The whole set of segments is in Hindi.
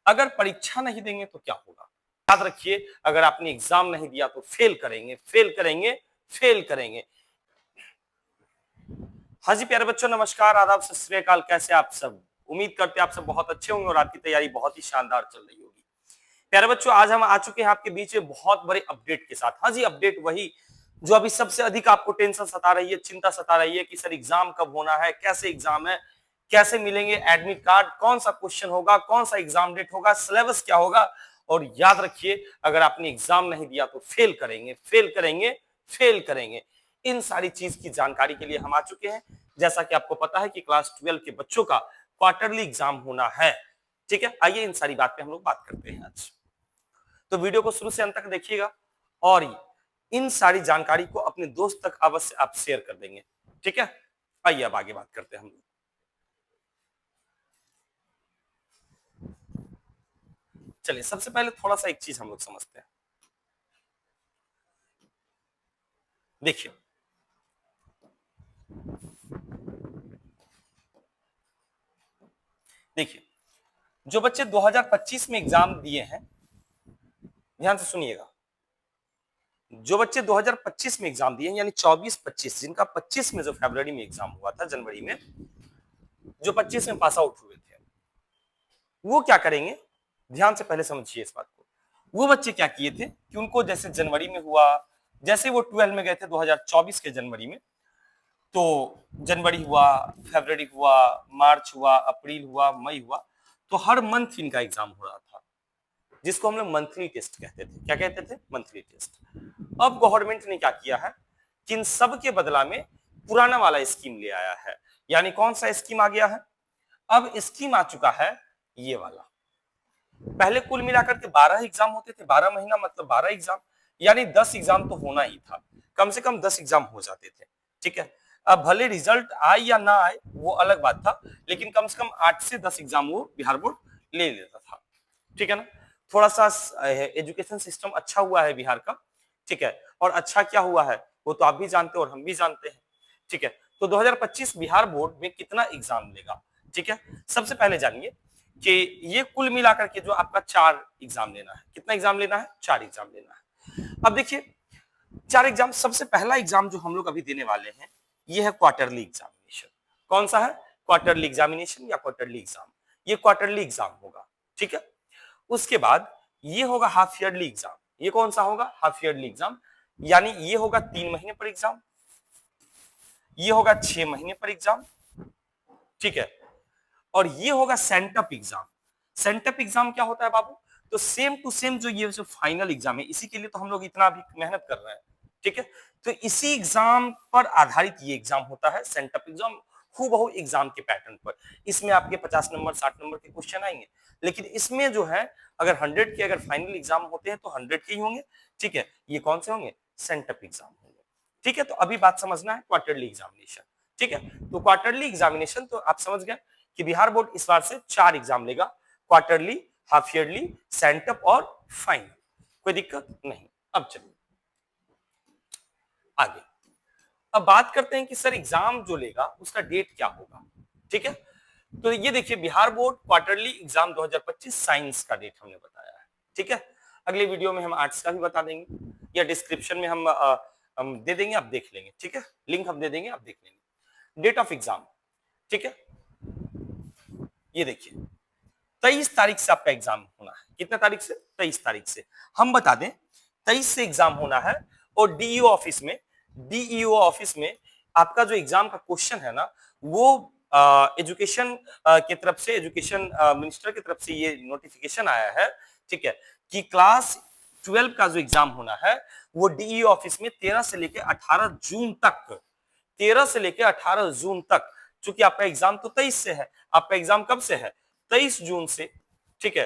अगर परीक्षा नहीं देंगे तो क्या होगा? याद रखिए, अगर आपने एग्जाम नहीं दिया तो फेल करेंगे, फेल करेंगे, फेल करेंगे। हाँ जी प्यारे बच्चों, नमस्कार, आदाब, सत श्री अकाल। कैसे आप सब? उम्मीद करते हैं आप सब बहुत अच्छे होंगे और आपकी तैयारी बहुत ही शानदार चल रही होगी। प्यारे बच्चों, आज हम आ चुके हैं आपके बीच में बहुत बड़े अपडेट के साथ। हाँ जी, अपडेट वही जो अभी सबसे अधिक आपको टेंशन सता रही है, चिंता सता रही है कि सर एग्जाम कब होना है, कैसे एग्जाम है, कैसे मिलेंगे एडमिट कार्ड, कौन सा क्वेश्चन होगा, कौन सा एग्जाम डेट होगा, सिलेबस क्या होगा। और याद रखिए, अगर आपने एग्जाम नहीं दिया तो फेल करेंगे, फेल करेंगे, फेल करेंगे। इन सारी चीज की जानकारी के लिए हम आ चुके हैं। जैसा कि आपको पता है कि क्लास 12 के बच्चों का क्वार्टरली एग्जाम होना है। ठीक है, आइए इन सारी बात पे हम लोग बात करते हैं आज। तो वीडियो को शुरू से अंत तक देखिएगा और इन सारी जानकारी को अपने दोस्त तक अवश्य आप शेयर कर देंगे। ठीक है, आइए अब आगे बात करते हैं हम लोग। चलिए, सबसे पहले थोड़ा सा एक चीज हम लोग समझते हैं। देखिए, देखिए जो बच्चे 2025 में एग्जाम दिए हैं, ध्यान से सुनिएगा। जो बच्चे 2025 में एग्जाम दिए यानी 24-25, जिनका 25 में जो फरवरी में एग्जाम हुआ था, जनवरी में, जो 25 में पास आउट हुए थे, वो क्या करेंगे? ध्यान से पहले समझिए इस बात को। वो बच्चे क्या किए थे कि उनको जैसे जनवरी में हुआ, जैसे वो 12 में गए थे 2024 के जनवरी में, तो जनवरी हुआ, फरवरी हुआ, मार्च हुआ, अप्रैल हुआ, मई हुआ, तो हर मंथ इनका एग्जाम हो रहा था, जिसको हम लोग मंथली टेस्ट कहते थे। क्या कहते थे? Monthly test. अब गवर्नमेंट ने क्या किया है कि इन सब के बदला में पुराना वाला स्कीम ले आया है। यानी कौन सा स्कीम आ गया है? अब स्कीम आ चुका है ये वाला। पहले कुल मिलाकर के 12 एग्जाम होते थे, 12 महीना मतलब 12 एग्जाम, यानी 10 एग्जाम तो होना ही था, कम से कम 10 एग्जाम हो जाते थे। ठीक है, अब भले रिजल्ट आए या ना आए वो अलग बात था, लेकिन कम से कम 8 से 10 एग्जाम वो बिहार बोर्ड ले लेता था। ठीक है ना? थोड़ा सा एजुकेशन सिस्टम अच्छा हुआ है बिहार का। ठीक है, और अच्छा क्या हुआ है वो तो आप भी जानते हैं और हम भी जानते हैं। ठीक है, तो 2025 बिहार बोर्ड में कितना एग्जाम लेगा? ठीक है, सबसे पहले जानिए कि ये कुल मिलाकर के जो आपका 4 एग्जाम लेना है। कितना एग्जाम लेना है? 4 एग्जाम लेना है। अब देखिए, 4 एग्जाम, सबसे पहला एग्जाम जो हम लोग अभी देने वाले हैं ये है क्वार्टरली एग्जामिनेशन। कौन सा है? क्वार्टरली एग्जामिनेशन या क्वार्टरली एग्जाम। ये क्वार्टरली एग्जाम होगा। ठीक है, उसके बाद ये होगा हाफ ईयरली एग्जाम। ये कौन सा होगा? Half yearly exam. यानी ये होगा 3 महीने पर एग्जाम, ये होगा 6 महीने पर एग्जाम। ठीक है, और ये होगा सेंटअप एग्जाम। सेंटअप एग्जाम क्या होता है बाबू? तो सेम टू सेम जो ये जो फाइनल एग्जाम है, इसी के लिए तो हम लोग इतना भी मेहनत कर रहे हैं। ठीक है, तो इसी एग्जाम पर आधारित ये एग्जाम होता है, सेंटअप एग्जाम, हूबहू एग्जाम के पैटर्न पर। इसमें आपके 50 नंबर 60 नंबर के क्वेश्चन आएंगे, लेकिन इसमें जो है अगर 100 के अगर फाइनल एग्जाम होते हैं तो 100 के ही होंगे। ठीक है, ये कौन से होंगे? सेंटअप एग्जाम होंगे। ठीक है, तो अभी बात समझना है क्वार्टरली एग्जामिनेशन। ठीक है, तो क्वार्टरली एग्जामिनेशन तो आप समझ गए कि बिहार बोर्ड इस बार से 4 एग्जाम लेगा, क्वार्टरली, हाफ ईयरली, सेंटअप और फाइनल। कोई दिक्कत नहीं। अब चलिए आगे। अब बात करते हैं कि सर एग्जाम जो लेगा उसका डेट क्या होगा। ठीक है, तो ये देखिए, Bihar board quarterly exam 2025 science का डेट हमने बताया है। ठीक है, अगले वीडियो में हम आर्ट्स का भी बता देंगे या डिस्क्रिप्शन में हम दे देंगे, आप देख लेंगे। ठीक है, लिंक हम दे देंगे, आप देख लेंगे। डेट ऑफ एग्जाम, ठीक है, ये देखिए 23 तारीख से आपका एग्जाम होना है। कितने तारीख से? 23 तारीख से। हम बता दें 23 से एग्जाम होना है। और डीईओ ऑफिस में आपका जो एग्जाम का क्वेश्चन है ना, वो एजुकेशन की तरफ से, एजुकेशन मिनिस्टर की तरफ से ये नोटिफिकेशन आया है। ठीक है, कि क्लास 12 का जो एग्जाम होना है वो डीईओ ऑफिस में 13 से लेकर 18 जून तक, 13 से लेकर 18 जून तक, चूंकि आपका एग्जाम तो 23 से है। आपका एग्जाम कब से है? 23 जून से। ठीक है,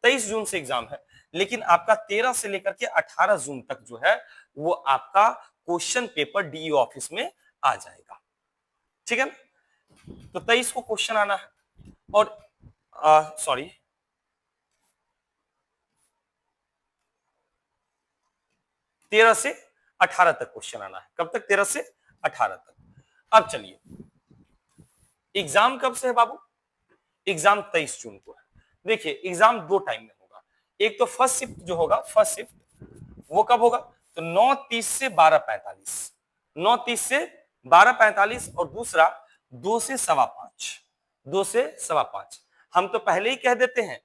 23 जून से एग्जाम है, लेकिन आपका 13 से लेकर के 18 जून तक जो है वो आपका क्वेश्चन पेपर डीईओ ऑफिस में आ जाएगा। ठीक है, तो 23 को क्वेश्चन आना है और सॉरी 13 से 18 तक क्वेश्चन आना है। कब तक? 13 से 18 तक। अब चलिए, एग्जाम कब से है बाबू? एग्जाम 23 जून को है। देखिए एग्जाम दो टाइम में होगा, एक तो फर्स्ट शिफ्ट जो होगा, फर्स्ट शिफ्ट वो कब होगा, तो 9:30 से 12:45, 9:30 से 12:45, और दूसरा 2 से 5:15, 2 से 5:15। हम तो पहले ही कह देते हैं,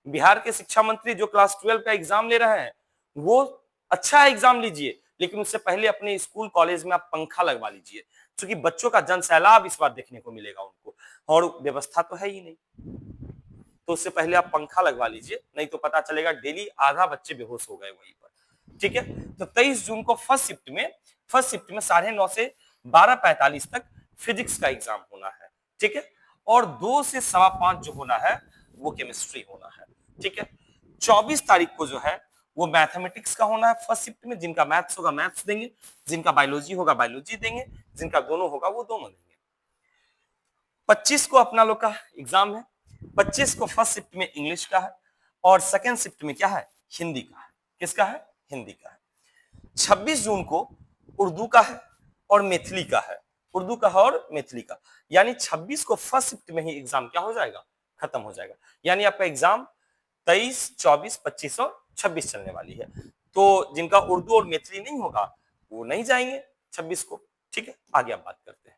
बिहार के शिक्षा मंत्री जो क्लास 12 का एग्जाम ले रहे हैं वो अच्छा एग्जाम लीजिए, लेकिन उससे पहले अपने स्कूल कॉलेज में आप पंखा लगवा लीजिए, क्योंकि बच्चों का जन सैलाब इस बार देखने को मिलेगा उनको, और व्यवस्था तो है ही नहीं, तो उससे पहले आप पंखा लगवा लीजिए, नहीं तो पता चलेगा डेली आधा बच्चे बेहोश हो गए वहीं पर। ठीक है, तो 23 जून को फर्स्ट शिफ्ट में 9:30 से 12:45 तक फिजिक्स का एग्जाम होना है। ठीक है, और 2 से 5:15 जो होना है वो केमिस्ट्री होना है। ठीक है, 24 तारीख को जो है वो मैथमेटिक्स का होना है फर्स्ट शिफ्ट में, जिनका मैथ्स होगा मैथ्स देंगे, जिनका बायोलॉजी होगा बायोलॉजी देंगे, जिनका दोनों होगा वो दोनों देंगे। 25 को अपना लोग का एग्जाम है, 25 को फर्स्ट शिफ्ट में इंग्लिश का है, और सेकेंड शिफ्ट में क्या है, हिंदी का है। किसका है, हिंदी का है। 26 जून को उर्दू का है और मैथिली का है, उर्दू का है और मैथिली का, यानी 26 को फर्स्ट शिफ्ट में ही एग्जाम क्या हो जाएगा, खत्म हो जाएगा। यानी आपका एग्जाम 23, 24, 25 और 26 चलने वाली है। तो जिनका उर्दू और मैथिली नहीं होगा वो नहीं जाएंगे 26 को। ठीक है, आगे आप बात करते हैं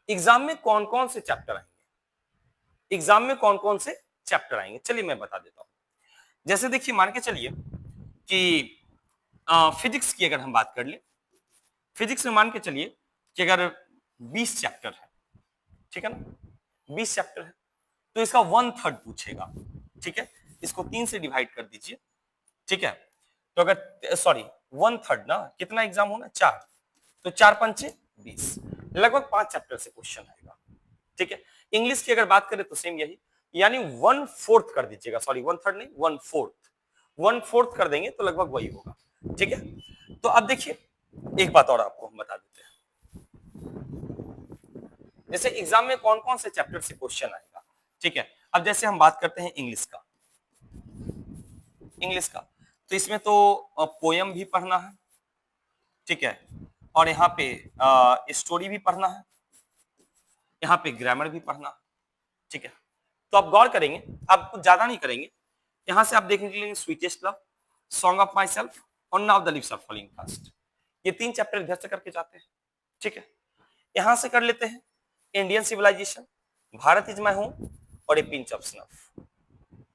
एग्जाम में कौन कौन से चैप्टर आएंगे, एग्जाम में कौन कौन से चैप्टर आएंगे, चलिए मैं बता देता हूं। जैसे देखिए मान के चलिए कि फिजिक्स की अगर हम बात कर ले, फिजिक्स में मान के चलिए कि अगर 20 चैप्टर है, ठीक है ना, 20 चैप्टर है, तो इसका 1/3 पूछेगा। ठीक है, इसको 3 से डिवाइड कर दीजिए। ठीक है, तो अगर सॉरी 1/3 ना, कितना एग्जाम होना, 4, तो 4 पंचे 20, लगभग 5 चैप्टर से क्वेश्चन आएगा। ठीक है, इंग्लिश की अगर बात करें तो सेम यही, यानी 1/4 कर दीजिएगा, सॉरी 1/3 नहीं 1/4 कर देंगे तो लगभग वही होगा। ठीक है, तो अब देखिए एक बात और आपको हम बता देते हैं, जैसे एग्जाम में कौन कौन से चैप्टर से क्वेश्चन आएगा। ठीक है, अब जैसे हम बात करते हैं इंग्लिश का, इंग्लिश का तो इसमें तो पोयम भी पढ़ना है। ठीक है, और यहाँ पे स्टोरी भी पढ़ना है, यहाँ पे ग्रामर भी पढ़ना है। ठीक है, तो आप गौर करेंगे, आप कुछ ज्यादा नहीं करेंगे, यहां से आप देखने के लिए sweetest love, song of myself और now the leaves are falling fast, ये 3 चैप्टर इधर से करके जाते हैं। ठीक है, यहां से कर लेते हैं Indian civilization, Bharat is my home और ए पिंच ऑफ स्नफ,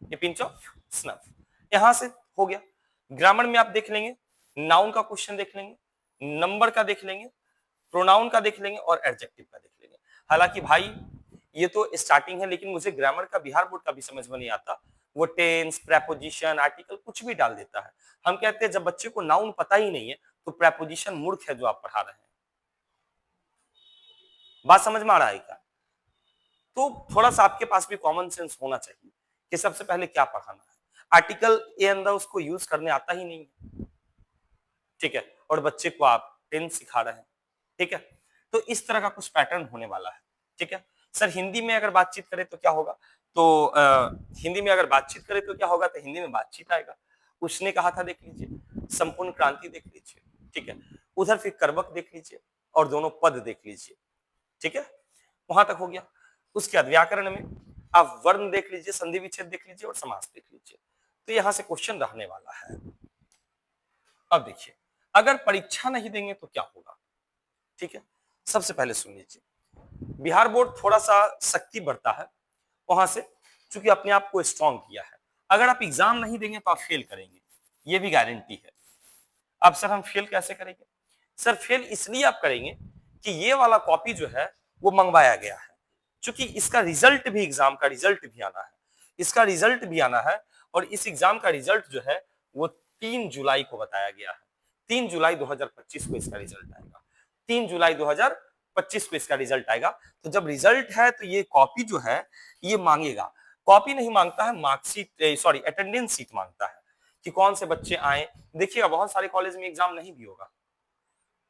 ये पिंच ऑफ स्नफ यहां से हो गया। ग्रामर में आप देख लेंगे, नाउन का क्वेश्चन देख लेंगे, नंबर का देख लेंगे, प्रोनाउन का देख लेंगे और एडजेक्टिव का देख लेंगे। हालांकि भाई ये तो स्टार्टिंग है, लेकिन मुझे ग्रामर का बिहार बोर्ड का भी समझ में नहीं आता, वो टेंस, प्रेपोजिशन, आर्टिकल कुछ भी डाल देता है। हम कहते हैं जब बच्चे को नाउन पता ही नहीं है तो प्रेपोजिशन मूर्ख है जो आप पढ़ा रहे हैं। बात समझ में आ रहा है क्या? तो थोड़ा सा आपके पास भी कॉमन सेंस होना चाहिए कि सबसे पहले क्या पढ़ाना है। आर्टिकल ए अंदर उसको यूज करने आता ही नहीं है। ठीक है, और बच्चे को आप टेंस सिखा रहे हैं। ठीक है, तो इस तरह का कुछ पैटर्न होने वाला है। ठीक है सर, हिंदी में अगर बातचीत करें तो क्या होगा, तो हिंदी में अगर बातचीत करें तो क्या होगा, तो हिंदी में बातचीत आएगा। उसने कहा था देख लीजिए, संपूर्ण क्रांति देख लीजिए। ठीक है, उधर फिर कर्मक देख लीजिए और दोनों पद देख लीजिए। ठीक है, वहां तक हो गया। उसके बाद व्याकरण में आप वर्ण देख लीजिए, संधि विच्छेद देख लीजिए और समास देख लीजिए। तो यहां से क्वेश्चन रहने वाला है। अब देखिए, अगर परीक्षा नहीं देंगे तो क्या होगा। ठीक है, सबसे पहले सुन लीजिए, बिहार बोर्ड थोड़ा सा शक्ति बढ़ता है वहां से, चूंकि अपने आप को स्ट्रॉन्ग किया है। अगर आप एग्जाम नहीं देंगे तो आप फेल करेंगे, ये भी गारंटी है। अब सर हम फेल कैसे करेंगे? सर फेल इसलिए आप करेंगे कि ये वाला कॉपी जो है वो मंगवाया गया है, क्योंकि इसका रिजल्ट भी, एग्जाम का रिजल्ट भी आना है, इसका रिजल्ट भी आना है। और इस एग्जाम का रिजल्ट जो है वो 3 जुलाई को बताया गया है। 3 जुलाई 2025 को इसका रिजल्ट आएगा। 3 जुलाई 2025 को इसका रिजल्ट आएगा। तो जब रिजल्ट है तो ये कॉपी जो है ये मांगेगा। कॉपी नहीं मांगता है, मार्कशीट, सॉरी अटेंडेंस सीट मांगता है कि कौन से बच्चे आए। देखिएगा बहुत सारे कॉलेज में एग्जाम नहीं भी होगा,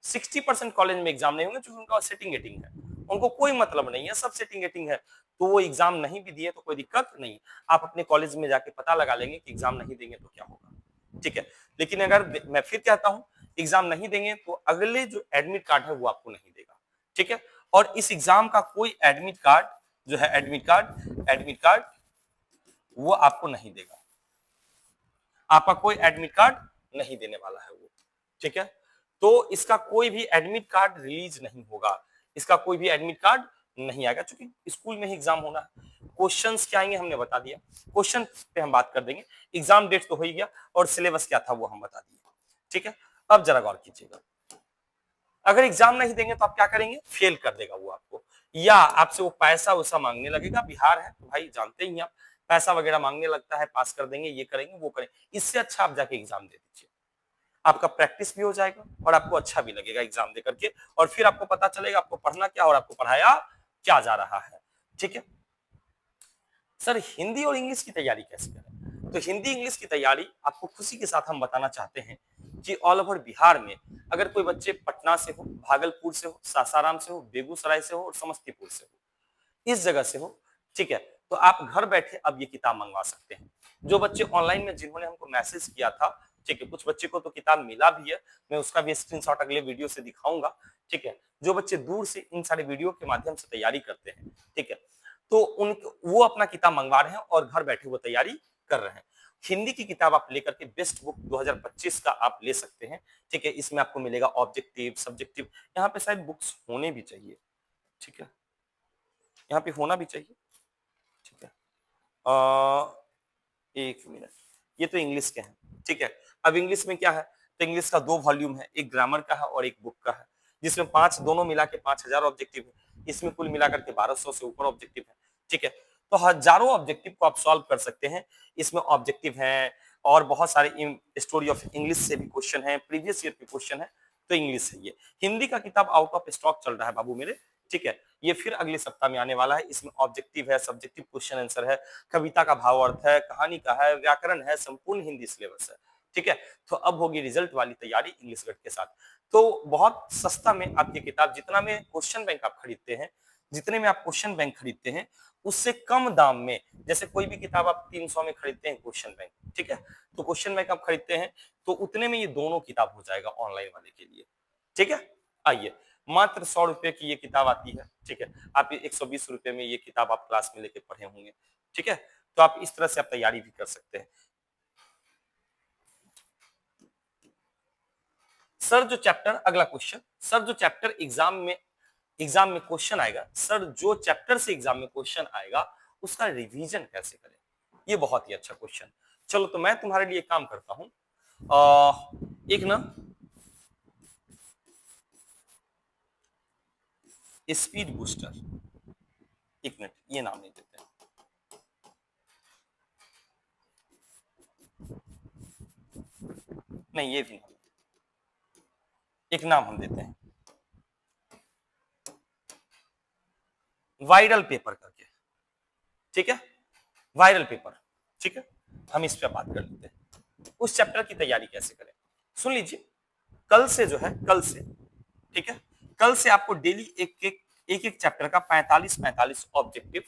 60% कॉलेज में एग्जाम नहीं होंगे, क्योंकि उनका सेटिंग गेटिंग है, उनको कोई मतलब नहीं है, सब सेटिंग गेटिंग है। तो वो एग्जाम नहीं भी दिए तो कोई दिक्कत नहीं, आप अपने कॉलेज में जाके पता लगा लेंगे कि एग्जाम नहीं देंगे तो क्या होगा। ठीक है, लेकिन अगर मैं फिर कहता हूं एग्जाम नहीं देंगे तो अगले जो एडमिट कार्ड है वो आपको नहीं देगा। ठीक है, और इस एग्जाम का कोई एडमिट कार्ड जो है, एडमिट कार्ड वो आपको नहीं देगा, आपका कोई एडमिट कार्ड नहीं देने वाला है वो, ठीक है। तो इसका कोई भी एडमिट कार्ड रिलीज नहीं होगा, इसका कोई भी एडमिट कार्ड नहीं आएगा, क्योंकि स्कूल में ही एग्जाम होना है। क्वेश्चंस क्या आएंगे हमने बता दिया, क्वेश्चन पे हम बात कर देंगे, एग्जाम डेट तो हो ही गया और सिलेबस क्या था वो हम बता दिए, ठीक है। अब जरा गौर कीजिएगा, अगर एग्जाम नहीं देंगे तो आप क्या करेंगे, फेल कर देगा वो आपको, या आपसे वो पैसा वैसा मांगने लगेगा, बिहार है तो भाई जानते ही आप, पैसा वगैरह मांगने लगता है, पास कर देंगे, ये करेंगे वो करेंगे, इससे अच्छा आप जाके एग्जाम दे दीजिए, आपका प्रैक्टिस भी हो जाएगा और आपको अच्छा भी लगेगा एग्जाम दे करके, और फिर आपको पता चलेगा आपको पढ़ना क्या और आपको पढ़ाया क्या जा रहा है, ठीक है। सर हिंदी और इंग्लिश की तैयारी कैसे करें, तो हिंदी इंग्लिश की तैयारी आपको खुशी के साथ हम बताना चाहते हैं कि ऑल ओवर बिहार में अगर कोई बच्चे पटना से हो, भागलपुर से हो, सासाराम से हो, बेगूसराय से हो और समस्तीपुर से हो, इस जगह से हो, ठीक है, तो आप घर बैठे अब ये किताब मंगवा सकते हैं। जो बच्चे ऑनलाइन में जिन्होंने हमको मैसेज किया था, ठीक है, कुछ बच्चे को तो किताब मिला भी है, मैं उसका भी स्क्रीनशॉट अगले वीडियो से दिखाऊंगा, ठीक है। जो बच्चे दूर से इन सारे वीडियो के माध्यम से तैयारी करते हैं, ठीक है, तो उन वो अपना किताब मंगवा रहे हैं और घर बैठे वो तैयारी कर रहे हैं। हिंदी की किताब आप लेकर के बेस्ट बुक 2025 का आप ले सकते हैं, ठीक है। इसमें आपको मिलेगा ऑब्जेक्टिव, सब्जेक्टिव, यहाँ पे शायद बुक्स होने भी चाहिए, ठीक है, यहाँ पे होना भी चाहिए, ठीक है। एक मिनट, ये तो इंग्लिश के हैं, ठीक है। अब इंग्लिश में क्या है, तो इंग्लिश का 2 वॉल्यूम है, एक ग्रामर का है और एक बुक का है, जिसमें 5 दोनों मिला के 5000 ऑब्जेक्टिव है, इसमें कुल मिलाकर के 1200 से ऊपर ऑब्जेक्टिव है, ठीक है। तो हजारों ऑब्जेक्टिव को आप सॉल्व कर सकते हैं, इसमें ऑब्जेक्टिव हैं और बहुत सारे स्टोरी ऑफ इंग्लिश से भी क्वेश्चन है, प्रीवियस ईयर के क्वेश्चन है, तो इंग्लिश है ये। हिंदी का किताब आउट ऑफ स्टॉक चल रहा है बाबू मेरे, ठीक है, ये फिर अगले सप्ताह में आने वाला है, इसमें ऑब्जेक्टिव है, सब्जेक्टिव क्वेश्चन आंसर है, कविता का भाव अर्थ है, कहानी का है, व्याकरण है, संपूर्ण हिंदी सिलेबस है, ठीक है। तो अब होगी रिजल्ट वाली तैयारी इंग्लिश गट के साथ। तो बहुत सस्ता में आपकी किताब, जितना में क्वेश्चन बैंक आप खरीदते हैं, जितने में आप क्वेश्चन बैंक खरीदते हैं, उससे कम दाम में, जैसे कोई भी किताब आप 300 में खरीदते हैं क्वेश्चन बैंक, ठीक है, तो क्वेश्चन बैंक आप खरीदते हैं तो उतने में ये दोनों किताब हो जाएगा ऑनलाइन वाले के लिए, ठीक है। आइए, मात्र 100 रुपए की ये किताब आती है, ठीक है, आप 120 रुपए में ये किताब आप क्लास में लेके पढ़े होंगे, ठीक है। तो आप इस तरह से आप तैयारी भी कर सकते हैं। सर जो चैप्टर, अगला क्वेश्चन, सर जो चैप्टर एग्जाम में क्वेश्चन आएगा, सर जो चैप्टर से एग्जाम में क्वेश्चन आएगा उसका रिवीजन कैसे करें, ये बहुत ही अच्छा क्वेश्चन। चलो तो मैं तुम्हारे लिए काम करता हूं, एक ना स्पीड बूस्टर, एक मिनट, ये नाम नहीं देते हैं, नहीं ये भी नहीं, एक नाम हम देते हैं वायरल पेपर करके, ठीक है, वायरल पेपर, ठीक है, हम इस पे बात कर लेते हैं। उस चैप्टर की तैयारी कैसे करें, सुन लीजिए, कल से जो है, कल से, ठीक है, कल से आपको डेली एक चैप्टर का 45 ऑब्जेक्टिव,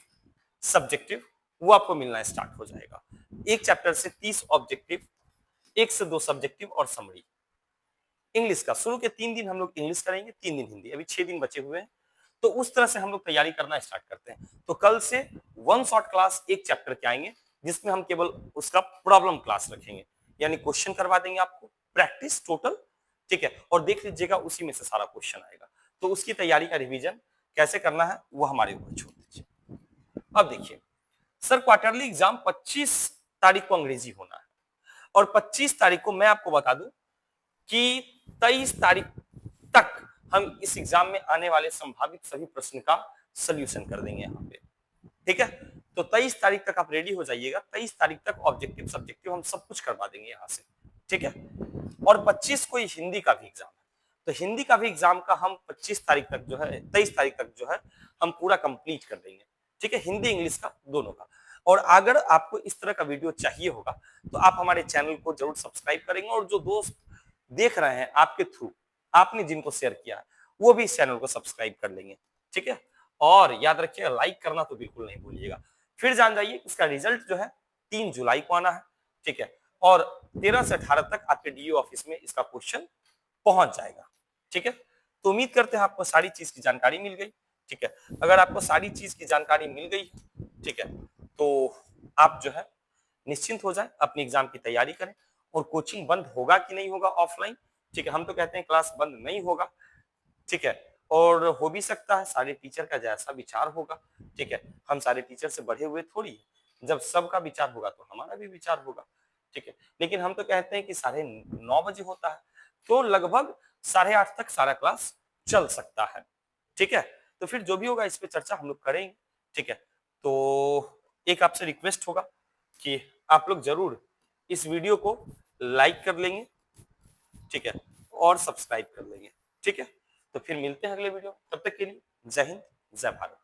सब्जेक्टिव, वो आपको मिलना स्टार्ट हो जाएगा। एक चैप्टर से 30 ऑब्जेक्टिव, 1 से 2 सब्जेक्टिव और समरी। इंग्लिश का शुरू के 3 दिन हम लोग इंग्लिश करेंगे, 3 दिन हिंदी, अभी 6 दिन बचे हुए हैं, तो उस तरह से हम लोग तैयारी करना स्टार्ट करते हैं। तो कल से वन शॉट क्लास एक चैप्टर के आएंगे, जिसमें हम केवल उसका प्रॉब्लम क्लास रखेंगे, यानी क्वेश्चन करवा देंगे आपको, प्रैक्टिस टोटल, ठीक है, और देख लीजिएगा उसी में से सारा क्वेश्चन आएगा। तो उसकी तैयारी का रिवीजन कैसे करना है वो हमारे ऊपर छोड़ दीजिए। अब देखिए सर, क्वार्टरली एग्जाम 25 तारीख को अंग्रेजी होना है, और 25 तारीख को मैं आपको बता दूं कि 23 तारीख तक हम इस एग्जाम में आने वाले संभावित सभी प्रश्न का सोल्यूशन कर देंगे यहाँ पे, ठीक है। तो 23 तारीख तक आप रेडी हो जाइएगा, 23 तारीख तक ऑब्जेक्टिव सब्जेक्टिव हम सब कुछ करवा देंगे यहाँ से, ठीक है। और 25 को हिंदी का भी एग्जाम है, तो हिंदी का भी एग्जाम का हम 25 तारीख तक जो है, 23 तारीख तक जो है हम पूरा कंप्लीट कर देंगे, ठीक है, हिंदी इंग्लिश का दोनों का। और अगर आपको इस तरह का वीडियो चाहिए होगा तो आप हमारे चैनल को जरूर सब्सक्राइब करेंगे, और जो दोस्त देख रहे हैं आपके थ्रू, आपने जिनको शेयर किया है वो भी इस चैनल को सब्सक्राइब कर लेंगे, ठीक है। और याद रखिएगा लाइक करना तो बिल्कुल नहीं भूलिएगा। फिर जान जाइए इसका रिजल्ट जो है 3 जुलाई को आना है, ठीक है, और 13 से 18 तक आपके डीओ ऑफिस में इसका क्वेश्चन पहुंच जाएगा, ठीक है। तो उम्मीद करते हैं आपको सारी चीज की जानकारी मिल गई, ठीक है। अगर आपको सारी चीज की जानकारी मिल गई, ठीक है, तो आप जो है निश्चिंत हो जाए, अपनी एग्जाम की तैयारी करें। और कोचिंग बंद होगा कि नहीं होगा ऑफलाइन, ठीक है, हम तो कहते हैं क्लास बंद नहीं होगा, ठीक है। और हो भी सकता है सारे टीचर का जैसा विचार होगा, ठीक है, हम सारे टीचर से बढ़े हुए थोड़ी है। जब सबका विचार होगा तो हमारा भी विचार होगा, ठीक है। लेकिन हम तो कहते हैं कि 9:30 बजे होता है, तो लगभग 8:30 तक सारा क्लास चल सकता है, ठीक है। तो फिर जो भी होगा इस पे चर्चा हम लोग करेंगे, ठीक है। तो एक आपसे रिक्वेस्ट होगा कि आप लोग जरूर इस वीडियो को लाइक कर लेंगे, ठीक है, और सब्सक्राइब कर लेंगे, ठीक है। तो फिर मिलते हैं अगले वीडियो, तब तक के लिए जय हिंद, जय भारत।